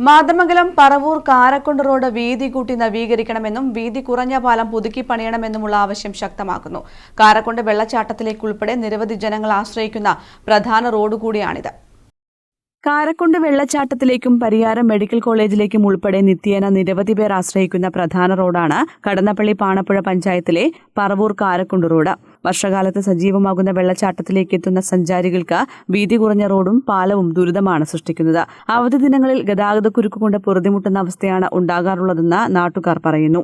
Mathamangalam Paravur Karakkund road വീതി കൂട്ടി നവീകരിക്കണമെന്നും വീതി കുറഞ്ഞ പാലം പുതുക്കി പണിയണമെന്നുമുള്ള ആവശ്യം ശക്തമാക്കുന്നു. കാരക്കുണ്ട് വെള്ളച്ചാട്ടത്തിലേക്കുൾപ്പെടെ നിരവധി ജനങ്ങൾ ആശ്രയിക്കുന്ന പ്രധാന റോഡ് കൂടിയാണിത്. കാരക്കുണ്ട് വെള്ളച്ചാട്ടത്തിലേക്കും പരിയാരം മെഡിക്കൽ കോളേജിലേക്കും ഉൾപ്പെടെ നിത്യേന നിരവധി പേർ ആശ്രയിക്കുന്ന പ്രധാന റോഡാണ് കടന്നപ്പള്ളി പാണപ്പുഴ പഞ്ചായത്തിലെ പറവൂർ കാരക്കുണ്ട് റോഡ്. വർഷകാലത്ത് സജീവമാകുന്ന വെള്ളച്ചാട്ടത്തിലേക്ക് എത്തുന്ന സഞ്ചാരികൾക്ക് വീതി കുറഞ്ഞ റോഡും പാലവും ദുരിതമാണ് സൃഷ്ടിക്കുന്നത്. അവധി ദിനങ്ങളിൽ ഗതാഗതക്കുരുക്ക് കൊണ്ട് പൊറുതിമുട്ടുന്ന അവസ്ഥയാണ് ഉണ്ടാകാറുള്ളതെന്ന് നാട്ടുകാർ പറയുന്നു.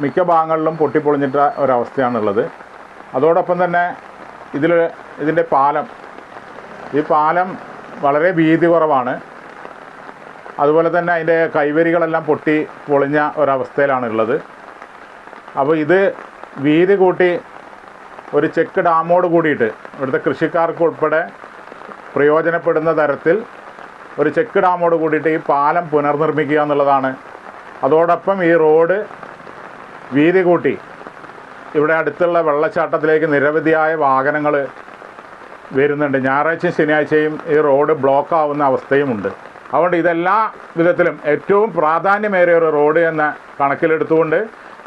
മിക്ക ഭാഗങ്ങളിലും പൊട്ടിപ്പൊളിഞ്ഞിട്ട ഒരവസ്ഥയാണുള്ളത്. അതോടൊപ്പം തന്നെ ഇതിൻ്റെ ഈ പാലം വളരെ വീതി കുറവാണ്. അതുപോലെ തന്നെ അതിൻ്റെ കൈവരികളെല്ലാം പൊളിഞ്ഞ ഒരവസ്ഥയിലാണുള്ളത്. അപ്പോൾ ഇത് വീതി കൂട്ടി ഒരു ചെക്ക് ഡാമോട് കൂടിയിട്ട് ഇവിടുത്തെ കൃഷിക്കാർക്ക് ഉൾപ്പെടെ പ്രയോജനപ്പെടുന്ന തരത്തിൽ ഒരു ചെക്ക് ഡാമോട് കൂടിയിട്ട് ഈ പാലം പുനർനിർമ്മിക്കുക എന്നുള്ളതാണ്. അതോടൊപ്പം ഈ റോഡ് വീതി കൂട്ടി ഇവിടെ അടുത്തുള്ള വെള്ളച്ചാട്ടത്തിലേക്ക് നിരവധിയായ വാഹനങ്ങൾ വരുന്നുണ്ട്. ഞായറാഴ്ചയും ശനിയാഴ്ചയും ഈ റോഡ് ബ്ലോക്ക് ആവുന്ന അവസ്ഥയുമുണ്ട്. അതുകൊണ്ട് ഇതെല്ലാ വിധത്തിലും ഏറ്റവും പ്രാധാന്യമേറിയ ഒരു റോഡ് എന്ന കണക്കിലെടുത്തുകൊണ്ട്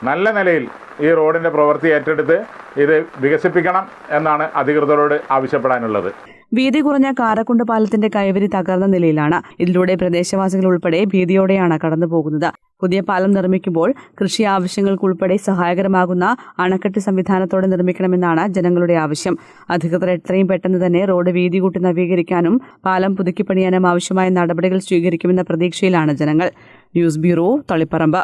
നല്ല നിലയിൽ ഈ റോഡിൻ്റെ പ്രവൃത്തി ഏറ്റെടുത്ത് ഇത് വികസിപ്പിക്കണം എന്നാണ് അധികൃതരോട് ആവശ്യപ്പെടാനുള്ളത്. വീതി കുറഞ്ഞ കാരക്കുണ്ട് പാലത്തിന്റെ കൈവരി തകർന്ന നിലയിലാണ്. ഇതിലൂടെ പ്രദേശവാസികൾ ഉൾപ്പെടെ ഭീതിയോടെയാണ് കടന്നുപോകുന്നത്. പുതിയ പാലം നിർമ്മിക്കുമ്പോൾ കൃഷി ആവശ്യങ്ങൾക്കുൾപ്പെടെ സഹായകരമാകുന്ന അണക്കെട്ട് സംവിധാനത്തോടെ നിർമ്മിക്കണമെന്നാണ് ജനങ്ങളുടെ ആവശ്യം. അധികൃതർ എത്രയും പെട്ടെന്ന് തന്നെ റോഡ് വീതി കൂട്ടി നവീകരിക്കാനും പാലം പുതുക്കിപ്പണിയാനും ആവശ്യമായ നടപടികൾ സ്വീകരിക്കുമെന്ന പ്രതീക്ഷയിലാണ് ജനങ്ങൾ. News bureau, Taliparamba.